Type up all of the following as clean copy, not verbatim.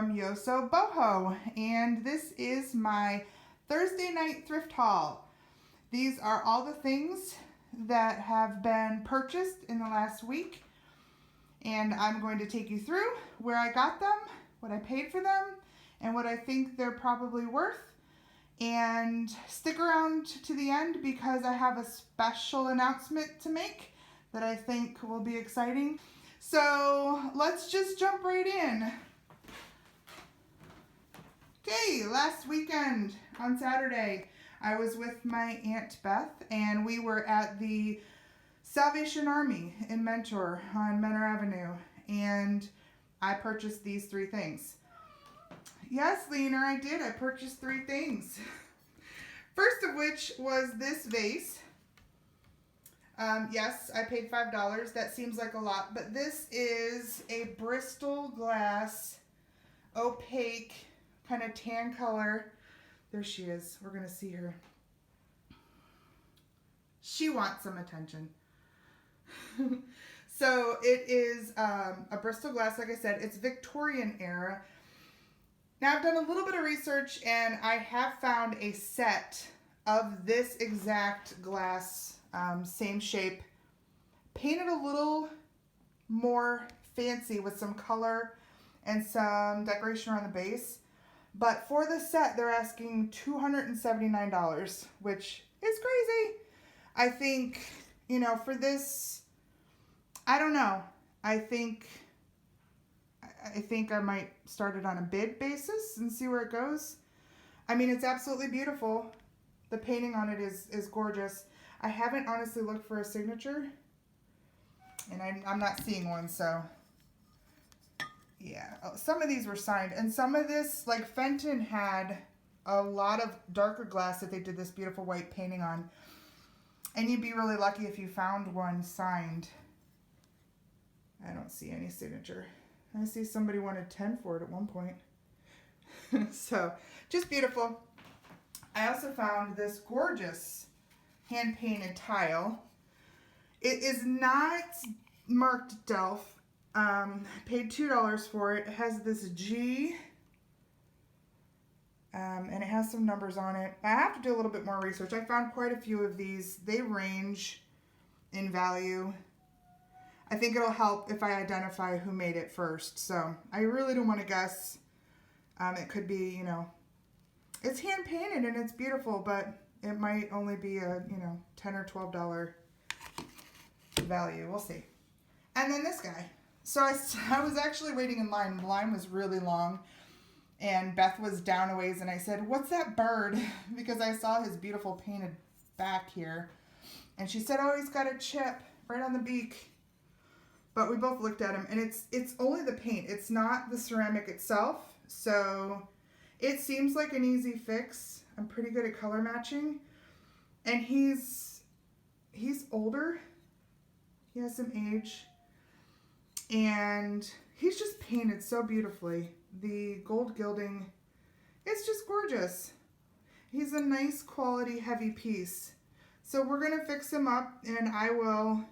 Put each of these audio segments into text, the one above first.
from YoSoBoHo, and this is my Thursday night thrift haul. These are all the things that have been purchased in the last week, and I'm going to take you through where I got them, what I paid for them, and what I think they're probably worth. And stick around to the end because I have a special announcement to make that I think will be exciting. So let's just jump right in. Okay, last weekend on Saturday, I was with my Aunt Beth and we were at the Salvation Army in Mentor on Mentor Avenue, and I purchased these three things. Yes, Leaner, I did. I purchased three things. First of which was this vase. Yes, I paid $5. That seems like a lot, but this is a Bristol glass, opaque, kind of tan color. There she is. We're going to see her. She wants some attention. So it is a Bristol glass, like I said. It's Victorian era. Now I've done a little bit of research and I have found a set of this exact glass, same shape, painted a little more fancy with some color and some decoration around the base. But for the set, they're asking $279, which is crazy. I think, you know, for this, I don't know. I think I might start it on a bid basis and see where it goes. I mean, it's absolutely beautiful. The painting on it is gorgeous. I haven't honestly looked for a signature, and I'm not seeing one, so yeah. Some of these were signed, and some of this, like Fenton had a lot of darker glass that they did this beautiful white painting on, and you'd be really lucky if you found one signed. I don't see any signature. I see somebody wanted 10 for it at one point. So, just beautiful. I also found this gorgeous hand-painted tile. It is not marked Delph. I paid $2 for it. It has this G, and it has some numbers on it. I have to do a little bit more research. I found quite a few of these. They range in value. I think it'll help if I identify who made it first. So I really don't want to guess. It could be, you know, it's hand painted and it's beautiful, but it might only be a, you know, $10 or $12 value. We'll see. And then this guy. So I was actually waiting in line. The line was really long. And Beth was down a ways and I said, "What's that bird?" Because I saw his beautiful painted back here. And she said, "Oh, he's got a chip right on the beak." But we both looked at him, and it's only the paint. It's not the ceramic itself, so it seems like an easy fix. I'm pretty good at color matching, and he's older. He has some age, and he's just painted so beautifully. The gold gilding, it's just gorgeous. He's a nice quality heavy piece. So we're gonna fix him up, and I will,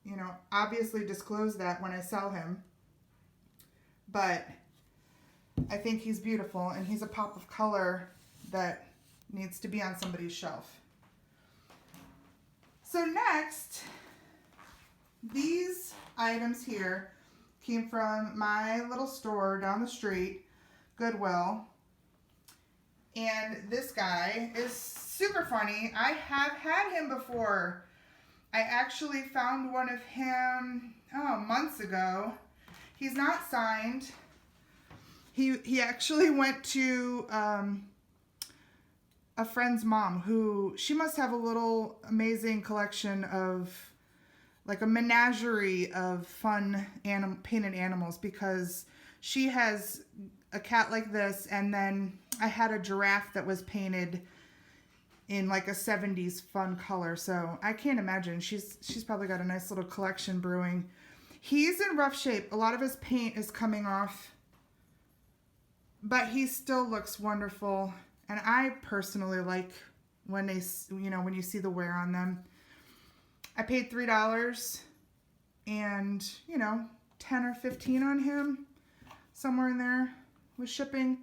you know, obviously disclose that when I sell him. But I think he's beautiful, and he's a pop of color that needs to be on somebody's shelf. So next, these items here came from my little store down the street, Goodwill. And this guy is super funny. I have had him before. I actually found one of him, months ago. He's not signed. He actually went to a friend's mom who, she must have a little amazing collection of, like a menagerie of fun painted animals, because she has a cat like this, and then I had a giraffe that was painted in like a 70s fun color. So I can't imagine. She's probably got a nice little collection brewing. He's in rough shape. A lot of his paint is coming off, but he still looks wonderful. And I personally like when they, you know, when you see the wear on them. I paid $3 and, you know, 10 or 15 on him, somewhere in there. with shipping.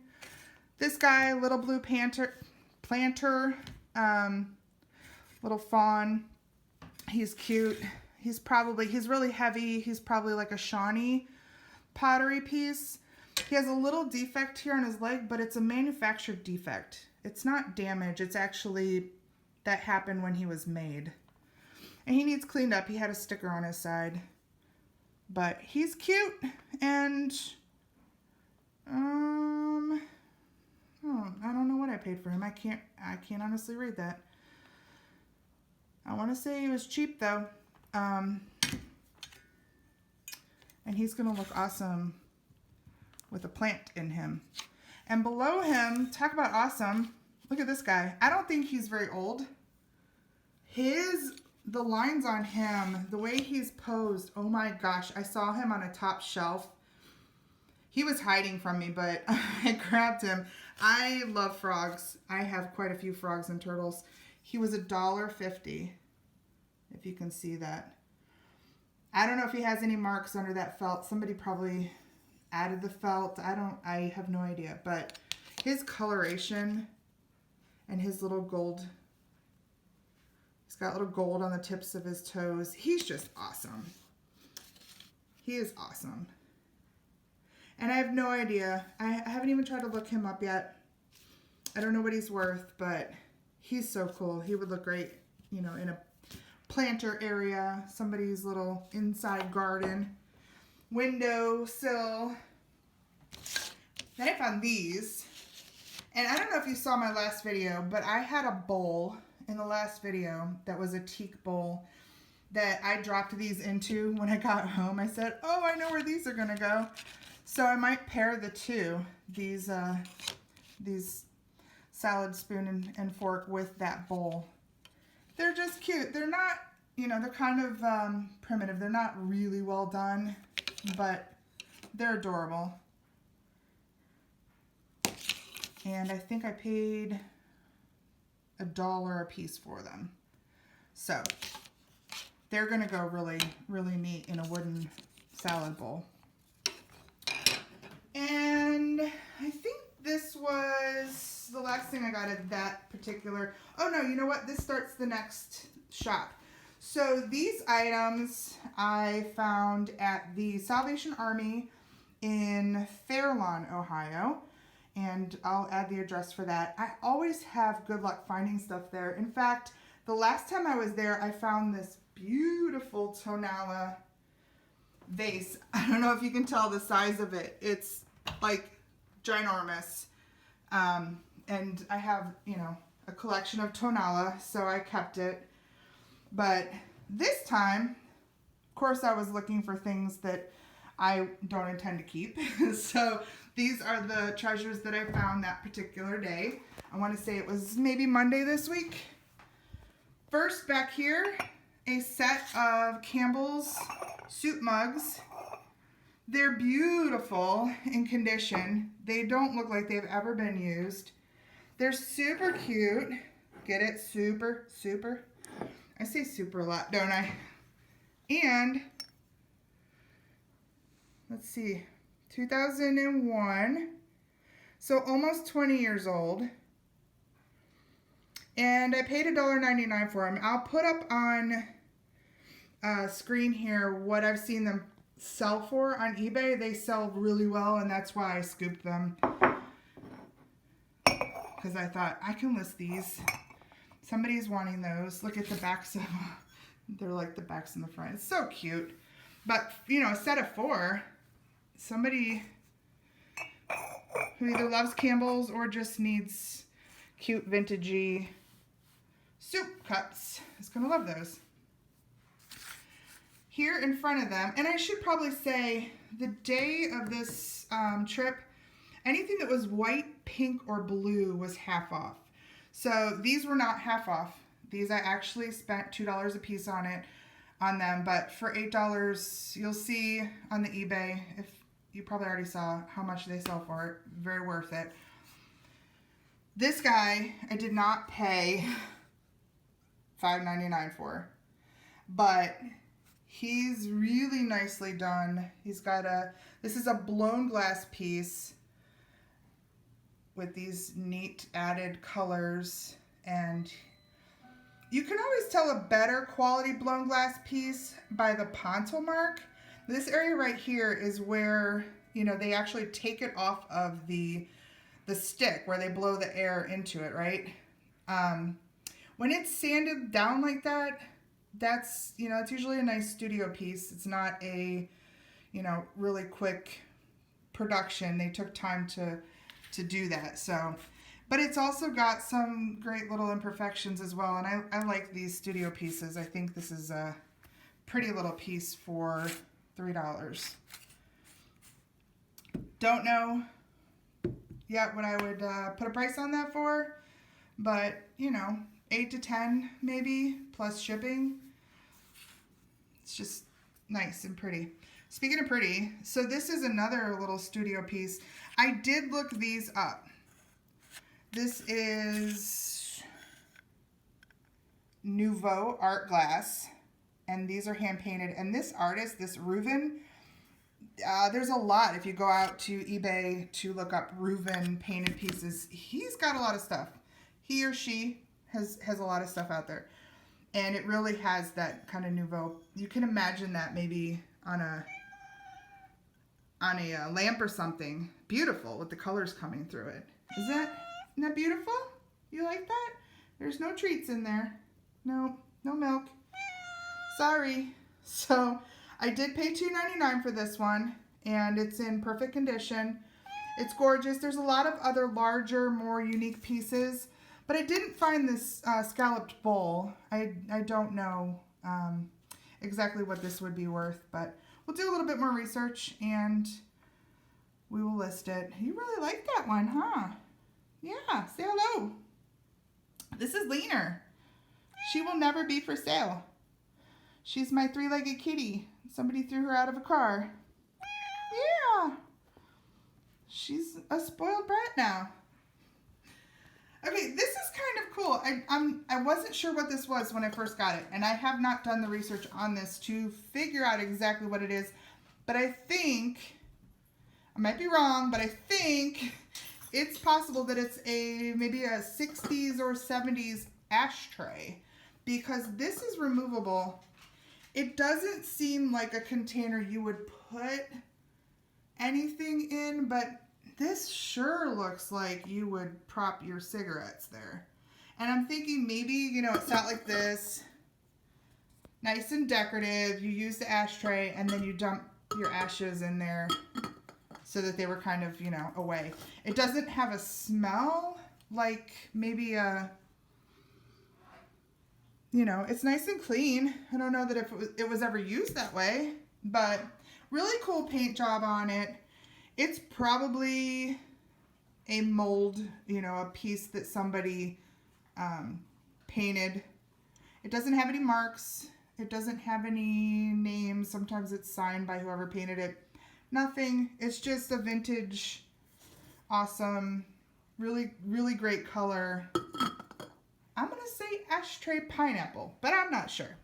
This guy, little blue planter, little fawn. He's cute. He's really heavy. He's probably like a Shawnee pottery piece. He has a little defect here on his leg, but it's a manufactured defect. It's not damage. It's actually that happened when he was made. And he needs cleaned up. He had a sticker on his side. But he's cute. And I don't know what I paid for him. I can't honestly read that. I want to say he was cheap though. And he's going to look awesome with a plant in him. And below him, talk about awesome. Look at this guy. I don't think he's very old. The lines on him, the way he's posed, oh my gosh. I saw him on a top shelf. He was hiding from me, but I grabbed him. I love frogs. I have quite a few frogs and turtles. He was $1.50, if you can see that. I don't know if he has any marks under that felt. Somebody probably added the felt. I have no idea, but his coloration and his little gold, he's got little gold on the tips of his toes. He's just awesome. He is awesome. And I have no idea. I haven't even tried to look him up yet. I don't know what he's worth, but he's so cool. He would look great, you know, in a planter area, somebody's little inside garden, windowsill. Then I found these. And I don't know if you saw my last video, but I had a bowl in the last video that was a teak bowl that I dropped these into when I got home. I said, oh, I know where these are going to go. So I might pair the two, these salad spoon and fork with that bowl. They're just cute. They're not, you know, they're kind of primitive. They're not really well done, but they're adorable. And I think I paid $1 a piece for them. So they're going to go really, really neat in a wooden salad bowl. And I think this was the last thing I got at that particular. Oh no, you know what? This starts the next shop. So these items I found at the Salvation Army in Fairlawn, Ohio. And I'll add the address for that. I always have good luck finding stuff there. In fact, the last time I was there, I found this beautiful tonala vase. I don't know if you can tell the size of it. It's like ginormous. And I have, you know, a collection of tonala, so I kept it. But this time, of course, I was looking for things that I don't intend to keep. So these are the treasures that I found that particular day. I want to say it was maybe Monday this week. First, back here, a set of Campbell's soup mugs. They're beautiful in condition. They don't look like they've ever been used. They're super cute. Get it? Super, super. I say super a lot, don't I? And, let's see, 2001. So almost 20 years old. And I paid $1.99 for them. I'll put up on screen here what I've seen them sell for on eBay. They sell really well, and that's why I scooped them. Because I thought, I can list these. Somebody's wanting those. Look at the backs of them. They're like the backs and the front. It's so cute. But, you know, a set of 4. Somebody who either loves Campbell's or just needs cute vintagey soup cups is going to love those. Here in front of them, and I should probably say the day of this trip, anything that was white, pink, or blue was half off. So these were not half off. These I actually spent $2 a piece on them, but for $8, you'll see on the eBay, if you probably already saw how much they sell for it, very worth it. This guy, I did not pay $5.99 for, but he's really nicely done. He's got this is a blown glass piece. with these neat added colors. And you can always tell a better quality blown glass piece by the pontil mark. This area right here is where, you know, they actually take it off of the stick where they blow the air into it, right? When it's sanded down like that, that's, you know, it's usually a nice studio piece. It's not a, you know, really quick production. They took time to do that. So, but it's also got some great little imperfections as well. And I like these studio pieces. I think this is a pretty little piece for $3. Don't know yet what I would put a price on that for, but you know, 8 to 10 maybe plus shipping. It's just nice and pretty. Speaking of pretty, so this is another little studio piece. I did look these up. This is Nouveau Art Glass, and these are hand painted. And this artist, this Reuven, there's a lot. If you go out to eBay to look up Reuven painted pieces, he's got a lot of stuff. He or she has a lot of stuff out there, and it really has that kind of Nouveau. You can imagine that maybe on a lamp or something. Beautiful with the colors coming through it. Isn't that beautiful? You like that? There's no treats in there. No milk. Sorry. So I did pay $2.99 for this one, and it's in perfect condition. It's gorgeous. There's a lot of other larger, more unique pieces, but I didn't find this scalloped bowl. I don't know exactly what this would be worth, but we'll do a little bit more research and we will list it. You really like that one, huh? Yeah, say hello. This is Leaner. She will never be for sale. She's my three-legged kitty. Somebody threw her out of a car. Yeah. She's a spoiled brat now. Okay, this is kind of cool. I wasn't sure what this was when I first got it, and I have not done the research on this to figure out exactly what it is, but I think, I might be wrong, but I think it's possible that it's maybe a 60s or 70s ashtray, because this is removable. It doesn't seem like a container you would put anything in, but this sure looks like you would prop your cigarettes there. And I'm thinking maybe, you know, it's not like this, nice and decorative. You use the ashtray and then you dump your ashes in there so that they were kind of, you know, away. It doesn't have a smell like maybe a, you know, it's nice and clean. I don't know that if it was ever used that way, but really cool paint job on it. It's probably a mold, you know, a piece that somebody painted. It doesn't have any marks. It doesn't have any names. Sometimes it's signed by whoever painted it. Nothing. It's just a vintage, awesome, really, really great color. I'm going to say ashtray pineapple, but I'm not sure.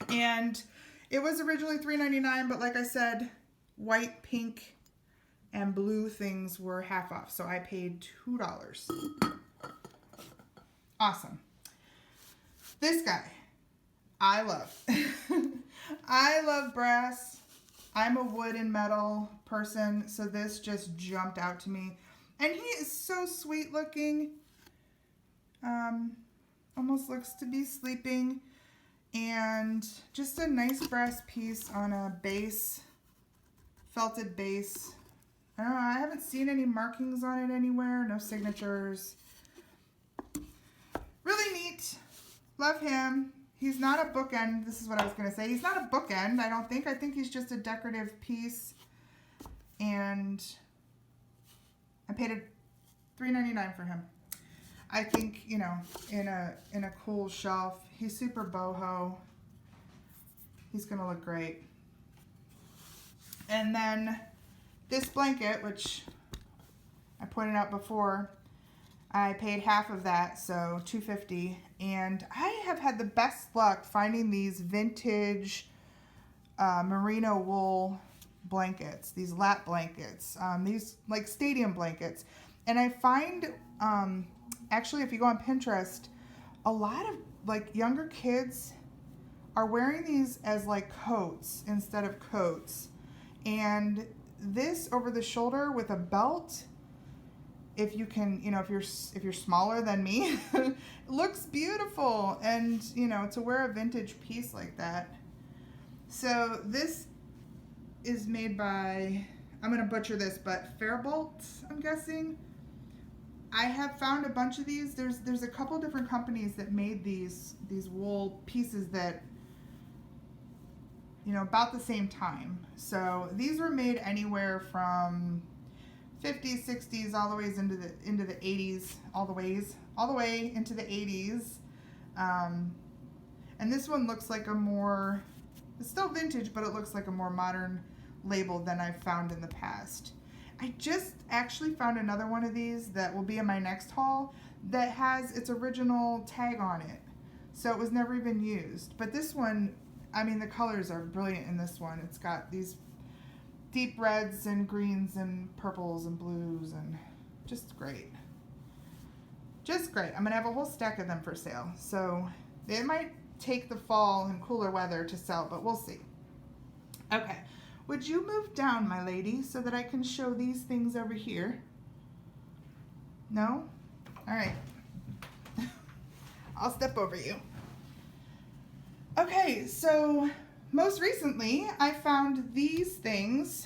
And it was originally $3.99, but like I said, white, pink, and blue things were half off, so I paid $2. Awesome. This guy, I love. I love brass. I'm a wood and metal person, so this just jumped out to me. And he is so sweet looking. Almost looks to be sleeping. And just a nice brass piece on a base, felted base. I don't know, I haven't seen any markings on it anywhere, no signatures. Really neat. Love him. He's not a bookend. This is what I was going to say. He's not a bookend, I don't think. I think he's just a decorative piece. And I paid $3.99 for him. I think, you know, in a cool shelf. He's super boho. He's going to look great. And then this blanket, which I pointed out before, I paid half of that, so $2.50. And I have had the best luck finding these vintage merino wool blankets, these lap blankets, these like stadium blankets. And I find, actually, if you go on Pinterest, a lot of like younger kids are wearing these as like coats instead of coats. And this over the shoulder with a belt, if you can, you know, if you're smaller than me, it looks beautiful. And, you know, to wear a vintage piece like that. So this is made by, I'm going to butcher this, but Faribault, I'm guessing. I have found a bunch of these. There's a couple different companies that made these wool pieces that, you know, about the same time. So these were made anywhere from 50s, 60s, all the ways into the 80s, all the way into the 80s. And this one looks like a more, it's still vintage, but it looks like a more modern label than I've found in the past. I just actually found another one of these that will be in my next haul that has its original tag on it. So it was never even used. But this one, I mean, the colors are brilliant in this one. It's got these deep reds and greens and purples and blues and just great. Just great. I'm going to have a whole stack of them for sale. So they might take the fall and cooler weather to sell, but we'll see. Okay. Would you move down, my lady, so that I can show these things over here? No? All right. I'll step over you. Okay, so most recently I found these things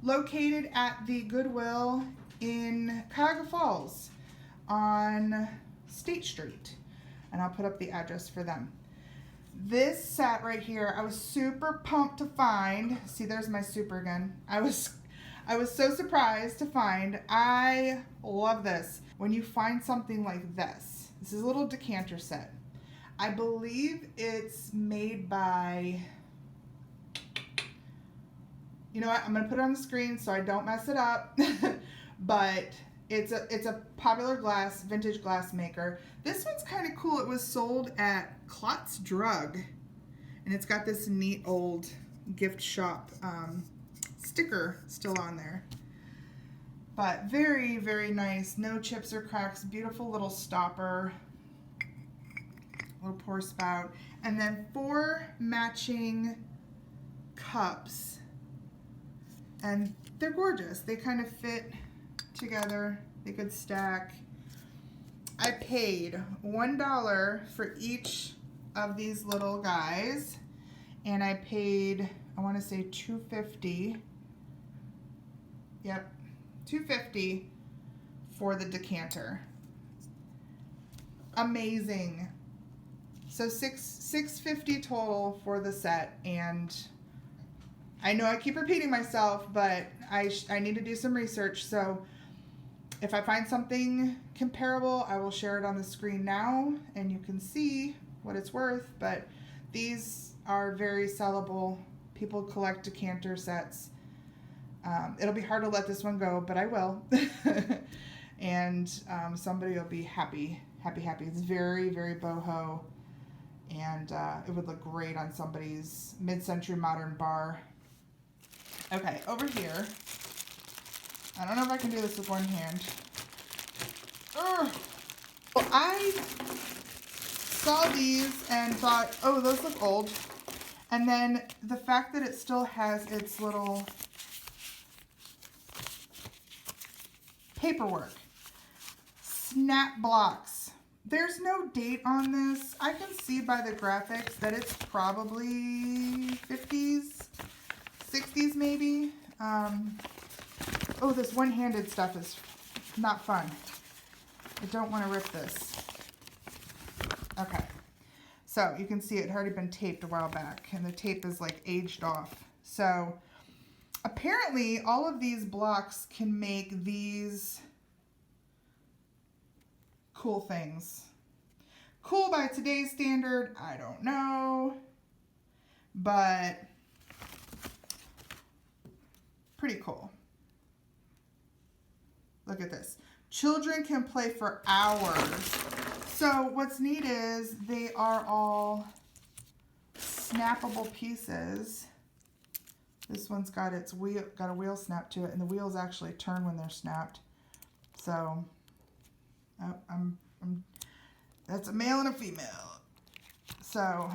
located at the Goodwill in Cuyahoga Falls on State Street. And I'll put up the address for them. This set right here, I was super pumped to find. See, there's my super again. I was so surprised to find. I love this. When you find something like this. This is a little decanter set. I believe it's made by, you know what, I'm gonna put it on the screen so I don't mess it up. But it's a popular vintage glass maker. This one's kind of cool. It was sold at Klotz Drug, and it's got this neat old gift shop sticker still on there. But very, very nice. No chips or cracks. Beautiful little stopper. Little pour spout. And then 4 matching cups. And they're gorgeous. They kind of fit together. They could stack. I paid $1 for each of these little guys, and I paid, I want to say $2.50. Yep, $2.50 for the decanter. Amazing. So $6.50 total for the set, and I know I keep repeating myself, but I need to do some research. So if I find something comparable, I will share it on the screen now, and you can see what it's worth. But these are very sellable. People collect decanter sets. It'll be hard to let this one go, but I will. And somebody will be happy. It's very, very boho, and it would look great on somebody's mid-century modern bar. Okay, over here. I don't know if I can do this with one hand. Ugh. Well, I saw these and thought, oh, those look old. And then the fact that it still has its little paperwork. Snap blocks. There's no date on this. I can see by the graphics that it's probably 50s, 60s maybe. Oh, this one-handed stuff is not fun. I don't want to rip this. Okay. So you can see it had already been taped a while back, and the tape is like aged off. So apparently all of these blocks can make these cool things. Cool by today's standard, I don't know. But pretty cool. Look at this. Children can play for hours. So what's neat is they are all snappable pieces. This one's got its wheel, got a wheel snap to it, and the wheels actually turn when they're snapped. So, that's a male and a female. So,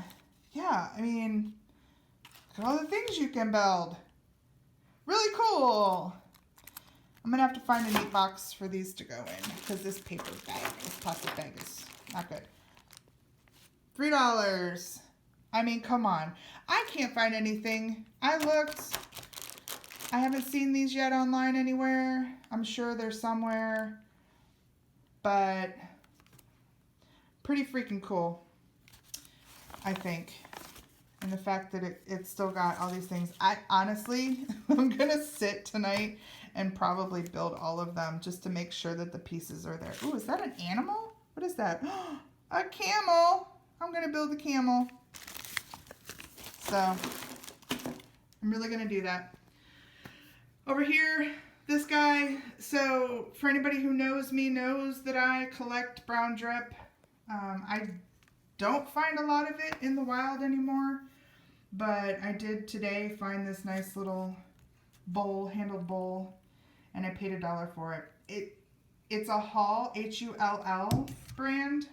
yeah, I mean, look at all the things you can build. Really cool. I'm going to have to find a neat box for these to go in because this paper bag, this plastic bag is not good. $3. I mean, come on. I can't find anything. I looked. I haven't seen these yet online anywhere. I'm sure they're somewhere. But pretty freaking cool, I think. And the fact that it's still got all these things. I honestly, I'm going to sit tonight and probably build all of them just to make sure that the pieces are there. Ooh, is that an animal? What is that? A camel. I'm going to build a camel. So, I'm really going to do that. Over here, this guy. So, for anybody who knows me, knows that I collect brown drip. I don't find a lot of it in the wild anymore. But I did today find this nice little bowl, handled bowl, and I paid $1 for it. It's a Hull, Hull brand.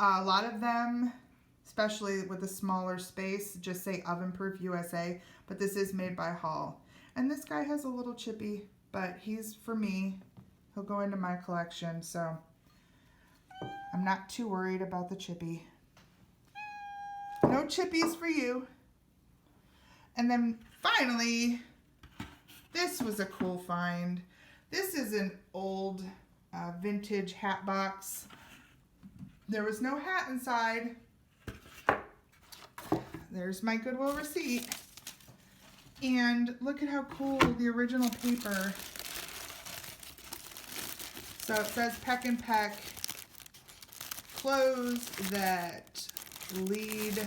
A lot of them, especially with the smaller space, just say oven proof USA, but this is made by Hull. And this guy has a little chippy, but he's for me. He'll go into my collection, so I'm not too worried about the chippy. No chippies for you. And then finally, this was a cool find. This is an old vintage hat box. There was no hat inside. There's my Goodwill receipt. And look at how cool the original paper. So it says Peck and Peck, clothes that lead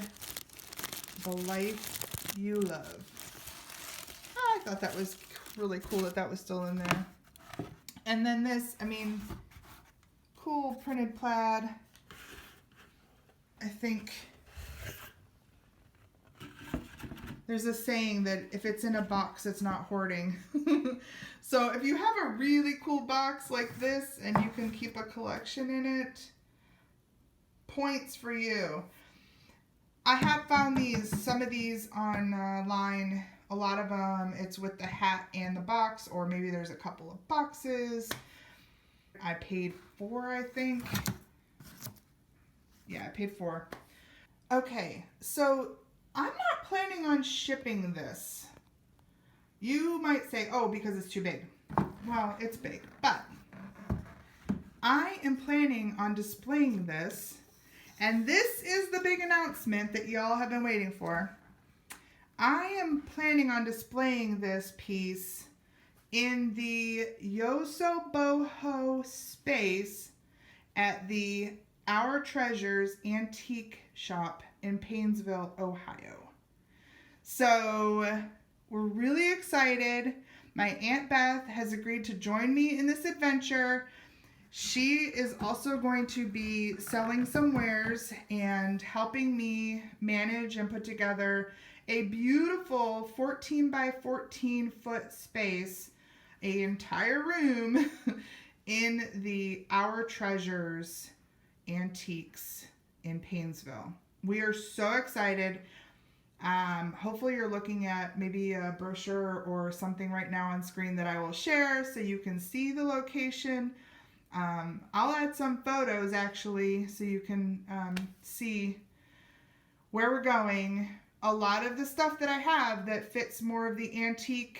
the life you love. I thought that was really cool that was still in there. And then this, I mean, cool printed plaid. I think there's a saying that if it's in a box, it's not hoarding. So if you have a really cool box like this and you can keep a collection in it, points for you. I have found some of these online. A lot of them, it's with the hat and the box, or maybe there's a couple of boxes. I paid $4, I think. Yeah, I paid $4. Okay, so I'm not planning on shipping this. You might say, oh, because it's too big. Well, it's big, but I am planning on displaying this. And this is the big announcement that y'all have been waiting for. I am planning on displaying this piece in the YoSoBoHo space at the Our Treasures Antique Shop in Paynesville, Ohio. So we're really excited. My Aunt Beth has agreed to join me in this adventure. She is also going to be selling some wares and helping me manage and put together a beautiful 14 by 14 foot space, an entire room in the Our Treasures Antiques in Paynesville. We are so excited. Hopefully you're looking at maybe a brochure or something right now on screen that I will share so you can see the location. I'll add some photos actually so you can see where we're going. A lot of the stuff that I have that fits more of the antique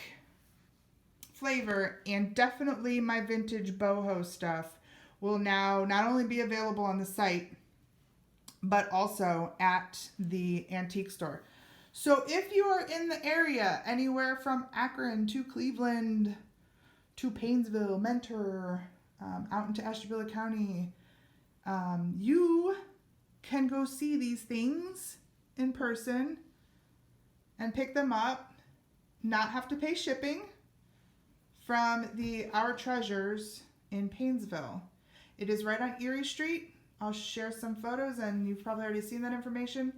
flavor, and definitely my vintage boho stuff, will now not only be available on the site but also at the antique store. So if you are in the area, anywhere from Akron to Cleveland to Paynesville, Mentor, out into Ashtabula County, you can go see these things in person and pick them up, not have to pay shipping, from the Our Treasures in Paynesville. It is right on Erie Street. I'll share some photos and you've probably already seen that information.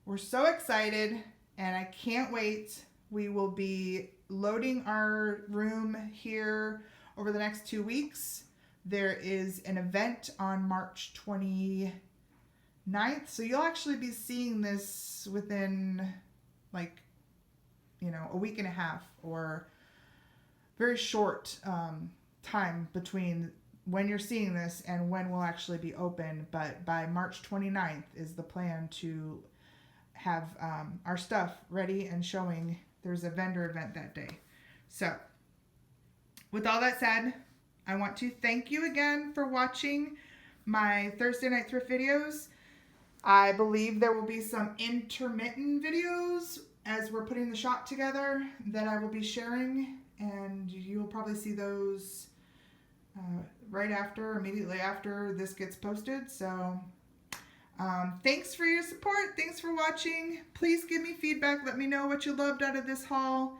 We're so excited and I can't wait. We will be loading our room here over the next 2 weeks. There is an event on March 29th. So you'll actually be seeing this within like, you know, a week and a half or very short time between when you're seeing this and when we'll actually be open. But by March 29th is the plan to have our stuff ready and showing. There's a vendor event that day. So with all that said, I want to thank you again for watching my Thursday night thrift videos. I believe there will be some intermittent videos as we're putting the shop together that I will be sharing, and you'll probably see those right after, immediately after this gets posted. So thanks for your support. Thanks for watching. Please give me feedback. Let me know what you loved out of this haul,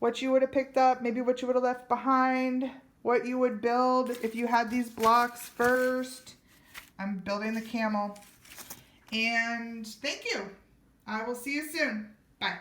what you would have picked up, maybe what you would have left behind, what you would build if you had these blocks first. I'm building the camel. And thank you. I will see you soon. Bye.